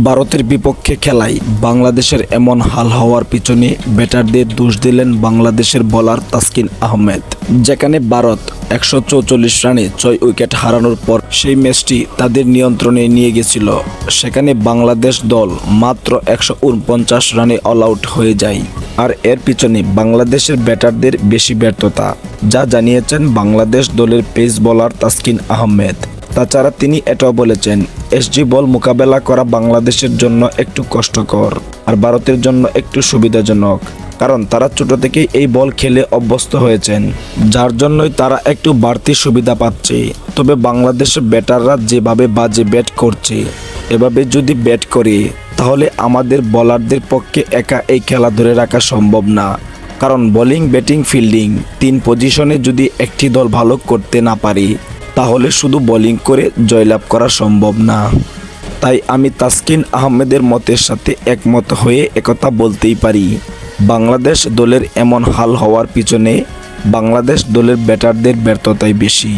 ভারতের বিপক্ষে খেলায় বাংলাদেশের এমন হাল হওয়ার পিছনে ব্যাটারদের দোষ দিলেন বাংলাদেশের বোলার তাসকিন আহমেদ। যেখানে ভারত 144 রানে 6 উইকেট হারানোর পর সেই ম্যাচটি তাদের নিয়ন্ত্রণে নিয়ে গেছিল, সেখানে বাংলাদেশ দল মাত্র 149 রানে অল আউট হয়ে যায়। আর এর পিছনে বাংলাদেশের ব্যাটারদের বেশি ব্যর্থতা, যা জানিয়েছেন বাংলাদেশ দলের পেস বোলার তাসকিন আহমেদ। তাছাড়া তিনি এটাও বলেছেন, এসজি বল মোকাবেলা করা বাংলাদেশের জন্য একটু কষ্টকর আর ভারতের জন্য একটু সুবিধাজনক, কারণ তারা ছোট থেকেই এই বল খেলে অভ্যস্ত হয়েছেন, যার জন্যই তারা একটু বাড়তি সুবিধা পাচ্ছে। তবে বাংলাদেশের ব্যাটাররা যেভাবে বাজে ব্যাট করছে, এভাবে যদি ব্যাট করে তাহলে আমাদের বোলারদের পক্ষে একা এই খেলা ধরে রাখা সম্ভব না। কারণ বোলিং, ব্যাটিং, ফিল্ডিং 3 পজিশনে যদি একটি দল ভালো করতে না পারে, তাহলে শুধু বোলিং করে জয়লাভ করা সম্ভব না। তাই আমি তাসকিন আহমেদের মতের সাথে একমত হয়ে একথা বলতেই পারি, বাংলাদেশ দলের এমন হাল হওয়ার পিছনে বাংলাদেশ দলের ব্যাটারদের ব্যর্থতাই বেশি।